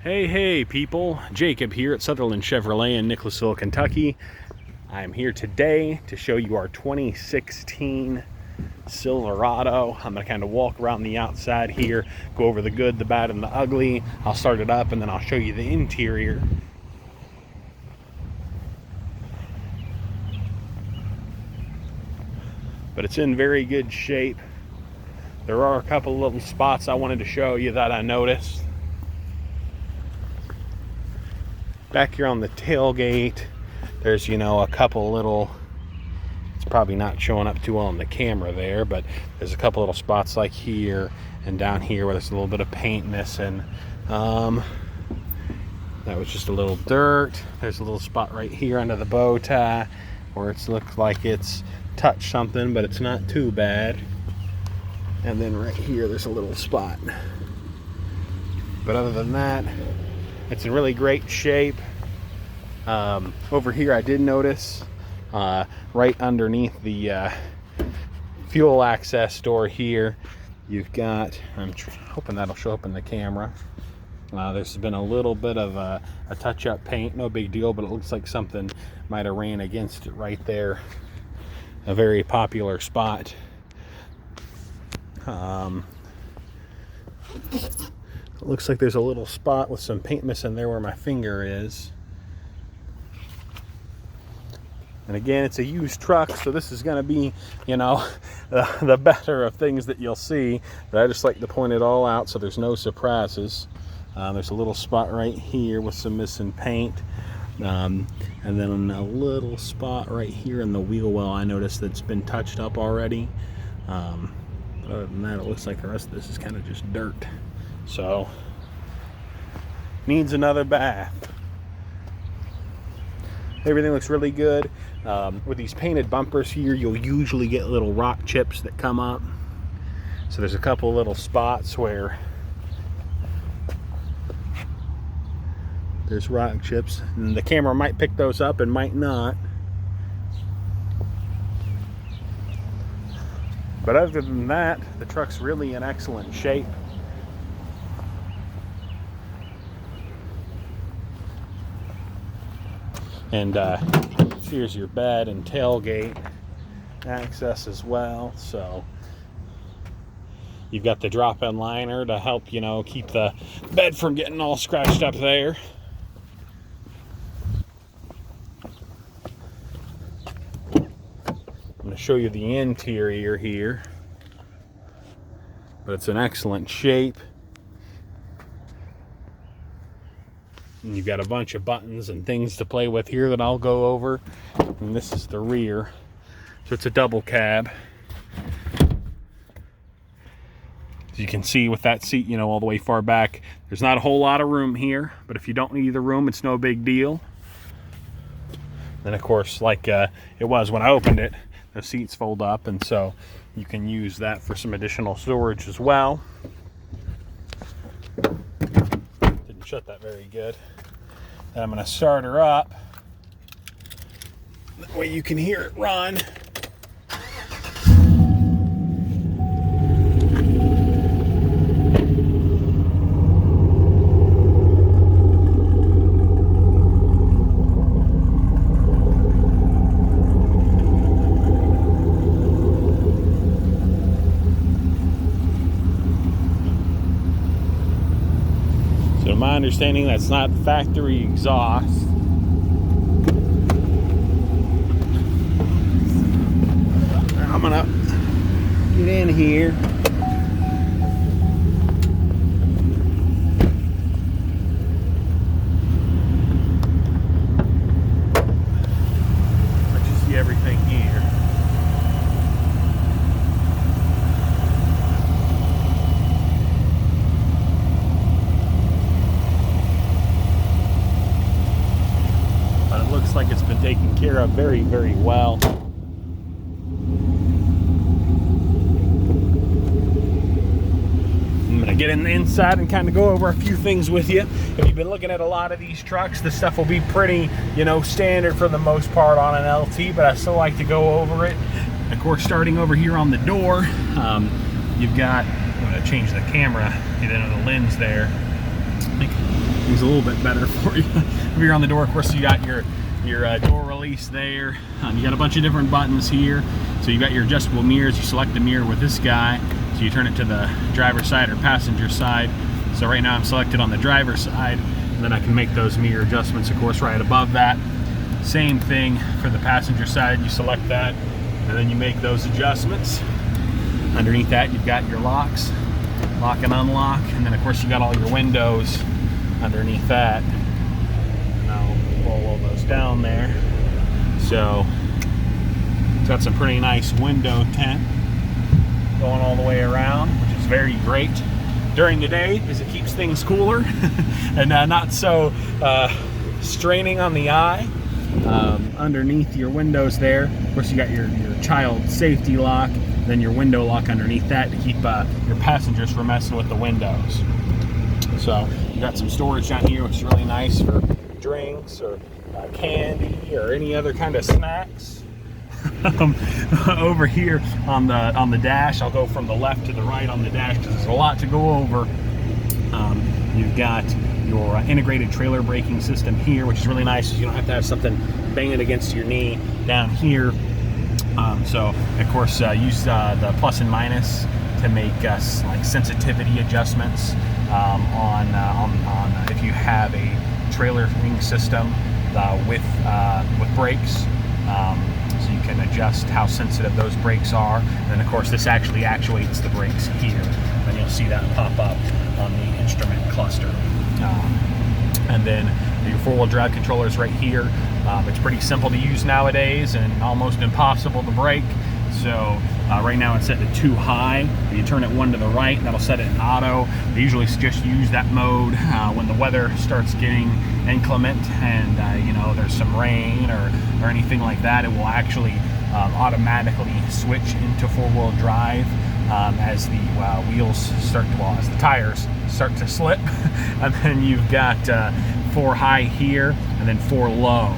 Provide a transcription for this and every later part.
Hey people, Jacob here at Sutherland Chevrolet in Nicholasville, Kentucky. I'm here today to show you our 2016 Silverado. I'm going to kind of walk around the outside here, go over the good, the bad, and the ugly. I'll start it up and then I'll show you the interior. But it's in very good shape. There are a couple of little spots I wanted to show you that I noticed. Back here on the tailgate, there's, a couple little, it's probably not showing up too well on the camera there, but there's a couple little spots like here and down here where there's a little bit of paint missing. That was just a little dirt. There's a little spot right here under the bow tie where it looks like it's touched something, but it's not too bad. And then right here, there's a little spot. But other than that, it's in really great shape. Over here I did notice right underneath the fuel access door here, you've got, I'm hoping that'll show up in the camera. There's been a little bit of a touch-up paint, no big deal, but it looks like something might have ran against it right there. A very popular spot. It looks like there's a little spot with some paint missing there where my finger is. And again, it's a used truck, so this is going to be, the better of things that you'll see. But I just like to point it all out so there's no surprises. There's a little spot right here with some missing paint. And then a little spot right here in the wheel well I noticed that's been touched up already. But other than that, it looks like the rest of this is kind of just dirt. So, needs another bath. Everything looks really good. With these painted bumpers here, you'll usually get little rock chips that come up. So there's a couple little spots where there's rock chips. And the camera might pick those up and might not. But other than that, the truck's really in excellent shape. And here's your bed and tailgate access as well. So you've got the drop-in liner to help, keep the bed from getting all scratched up there. I'm going to show you the interior here. But it's in excellent shape. And you've got a bunch of buttons and things to play with here that I'll go over. And this is the rear. So it's a double cab. As you can see with that seat, all the way far back, there's not a whole lot of room here. But if you don't need the room, it's no big deal. Then of course, like it was when I opened it, the seats fold up. And so you can use that for some additional storage as well. Shut that very good. And I'm going to start her up. That way you can hear it run. To my understanding, that's not factory exhaust. I'm gonna get in here. Let you see everything here. Looks like it's been taken care of very, very well. I'm gonna get in the inside and kind of go over a few things with you. If you've been looking at a lot of these trucks, this stuff will be pretty, standard for the most part on an LT, but I still like to go over it. Of course, starting over here on the door, you've got, I'm gonna change the camera, get into the lens there. You can things a little bit better for you. If you're on the door, of course, you got your door release there. You got a bunch of different buttons here. So you got your adjustable mirrors. You select the mirror with this guy. So you turn it to the driver's side or passenger side. So right now I'm selected on the driver's side, and then I can make those mirror adjustments, of course, right above that. Same thing for the passenger side. You select that, and then you make those adjustments. Underneath that, you've got your locks, lock and unlock, and then of course you got all your windows underneath that. And I'll roll all those down there. So it's got some pretty nice window tint going all the way around, which is very great during the day because it keeps things cooler and not so straining on the eye. Underneath your windows there, of course, you got your child safety lock, then your window lock underneath that to keep your passengers from messing with the windows. So you got some storage down here, which is really nice for drinks or candy or any other kind of snacks. Over here on the dash, I'll go from the left to the right on the dash because there's a lot to go over. You've got your integrated trailer braking system here, which is really nice. You don't have to have something banging against your knee down here. So of course use the plus and minus to make like sensitivity adjustments on if you have a trailer ring system with brakes. So you can adjust how sensitive those brakes are. And then of course this actually actuates the brakes here. And you'll see that pop up on the instrument cluster. And then your four-wheel drive controllers right here. It's pretty simple to use nowadays and almost impossible to break. So right now it's set to 2 high. You turn it 1 to the right, that'll set it in auto. They usually just use that mode when the weather starts getting inclement and you know, there's some rain or anything like that. It will actually automatically switch into 4-wheel drive as the wheels start to, as the tires start to slip. And then you've got 4 high here and then 4 low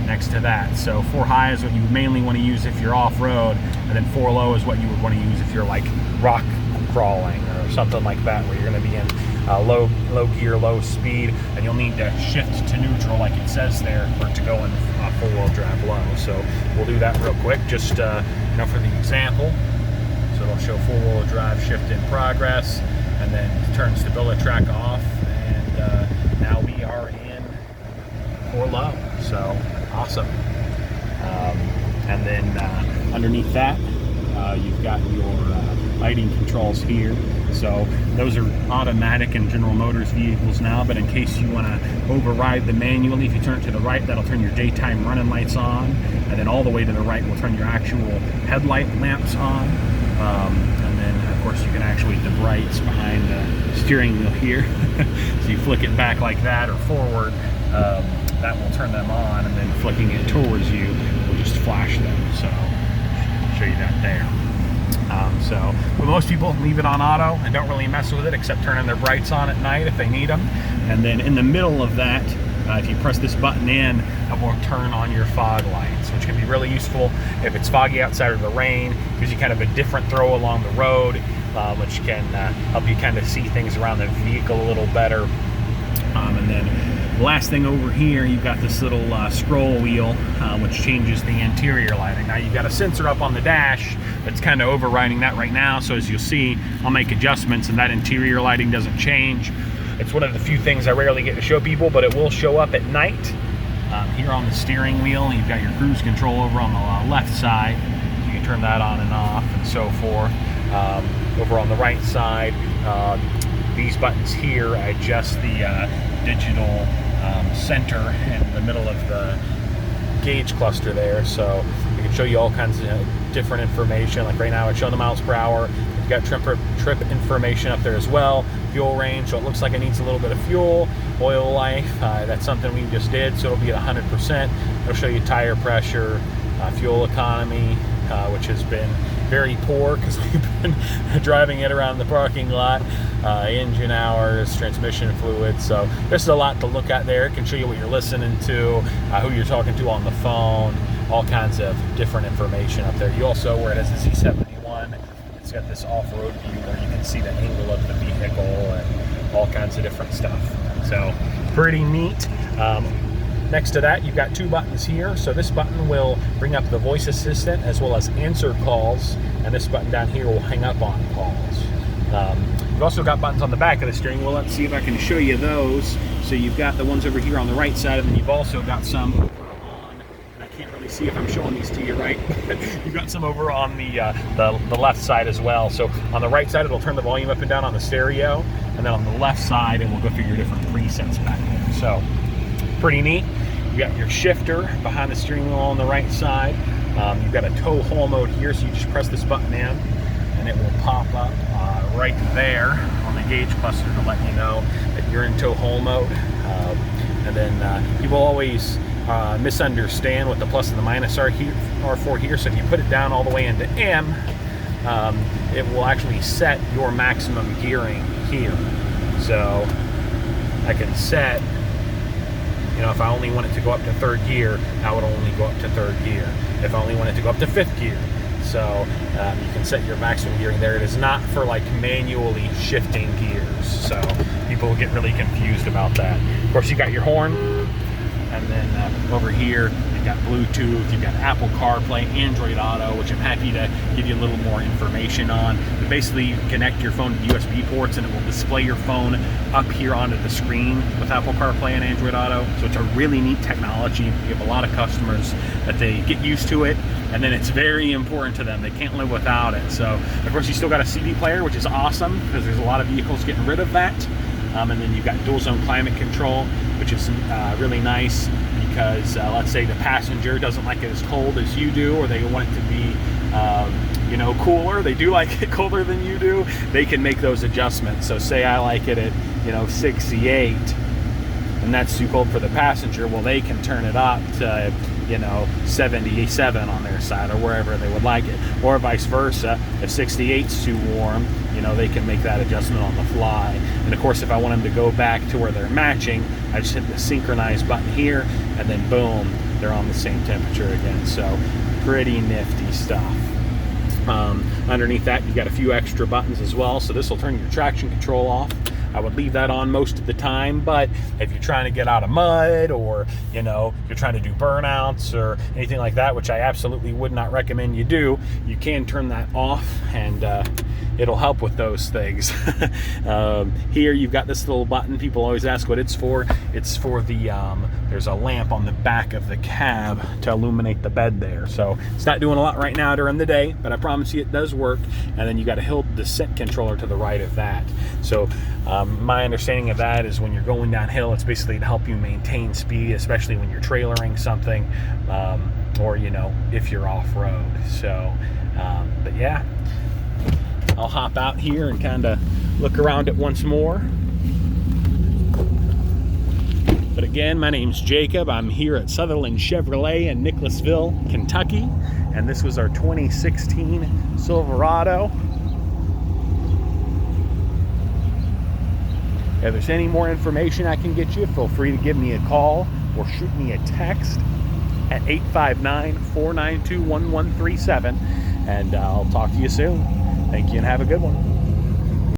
next to that. So 4 high is what you mainly want to use if you're off-road, and then 4 low is what you would want to use if you're like rock crawling or something like that, where you're going to be in low gear, low speed, and you'll need to shift to neutral like it says there for it to go in 4-wheel drive low. So we'll do that real quick, just you know, for the example. So it'll show 4-wheel drive shift in progress, and then turn StabiliTrak off, and now we are in 4 low. So awesome. And then underneath that, you've got your lighting controls here. So those are automatic in General Motors vehicles now, but in case you want to override them manually, if you turn it to the right, that'll turn your daytime running lights on, and then all the way to the right will turn your actual headlight lamps on. And then of course you can actually the brights behind the steering wheel here. So you flick it back like that or forward, that will turn them on, and then flicking it towards you will just flash them. So I'll show you that there. So but most people leave it on auto and don't really mess with it except turning their brights on at night if they need them. And then in the middle of that, if you press this button in, it will turn on your fog lights, which can be really useful if it's foggy outside or the rain. Gives you kind of a different throw along the road, which can help you kind of see things around the vehicle a little better. And then the last thing over here, you've got this little scroll wheel, which changes the interior lighting. Now you've got a sensor up on the dash that's kind of overriding that right now. So as you'll see, I'll make adjustments and that interior lighting doesn't change. It's one of the few things I rarely get to show people, but it will show up at night. Here on the steering wheel, you've got your cruise control over on the left side. You can turn that on and off and so forth. Over on the right side, these buttons here adjust the digital center in the middle of the gauge cluster there. So we can show you all kinds of different information. Like right now it's showing the miles per hour. You've got trip information up there as well. Fuel range, so it looks like it needs a little bit of fuel. Oil life, that's something we just did, so it'll be at 100%. It'll show you tire pressure, fuel economy, which has been very poor because we've been driving it around the parking lot, engine hours, transmission fluid. So there's a lot to look at there. It can show you what you're listening to, who you're talking to on the phone, all kinds of different information up there. You also, where it has the Z71, it's got this off-road view where you can see the angle of the vehicle and all kinds of different stuff. So pretty neat. Next to that, you've got two buttons here. So this button will bring up the voice assistant as well as answer calls, and this button down here will hang up on calls. You've also got buttons on the back of the steering wheel. Let's see if I can show you those. So you've got the ones over here on the right side, and then you've also got some over on, and I can't really see if I'm showing these to you right, but you've got some over on the left side as well. So on the right side, it'll turn the volume up and down on the stereo, and then on the left side, it will go through your different presets back there. So pretty neat. You got your shifter behind the steering wheel on the right side. You've got a tow haul mode here, so you just press this button in and it will pop up right there on the gauge cluster to let you know that you're in tow haul mode. And then people always misunderstand what the plus and the minus are for here. So if you put it down all the way into M, it will actually set your maximum gearing here. So I can set, you know, if I only want it to go up to third gear, I would only go up to third gear. If I only want it to go up to fifth gear. So you can set your maximum gearing there. It is not for like manually shifting gears. So people get really confused about that. Of course, you got your horn. And then over here, you've got Bluetooth, you've got Apple CarPlay, Android Auto, which I'm happy to give you a little more information on. But basically, you connect your phone to USB ports and it will display your phone up here onto the screen with Apple CarPlay and Android Auto. So it's a really neat technology. We have a lot of customers that they get used to it, and then it's very important to them. They can't live without it. So, of course, you still got a CD player, which is awesome because there's a lot of vehicles getting rid of that. And then you've got dual zone climate control, which is really nice because let's say the passenger doesn't like it as cold as you do, or they want it to be you know, cooler. They do like it colder than you do. They can make those adjustments. So say I like it at, you know, 68 and that's too cold for the passenger, well, they can turn it up to, you know, 77 on their side or wherever they would like it. Or vice versa, if 68's too warm, you know, they can make that adjustment on the fly. And of course, if I want them to go back to where they're matching, I just hit the synchronize button here, and then boom, they're on the same temperature again. So pretty nifty stuff. Underneath that, you've got a few extra buttons as well. So this will turn your traction control off. I would leave that on most of the time, but if you're trying to get out of mud, or, you know, you're trying to do burnouts or anything like that, which I absolutely would not recommend you do, you can turn that off, and it'll help with those things. Here you've got this little button. People always ask what it's for. It's for the, there's a lamp on the back of the cab to illuminate the bed there. So it's not doing a lot right now during the day, but I promise you it does work. And then you got a hill descent controller to the right of that. So my understanding of that is when you're going downhill, it's basically to help you maintain speed, especially when you're trailering something, or, you know, if you're off-road. So, but yeah, I'll hop out here and kind of look around it once more. But again, my name's Jacob. I'm here at Sutherland Chevrolet in Nicholasville, Kentucky. And this was our 2016 Silverado. If there's any more information I can get you, feel free to give me a call or shoot me a text at 859-492-1137. And I'll talk to you soon. Thank you and have a good one.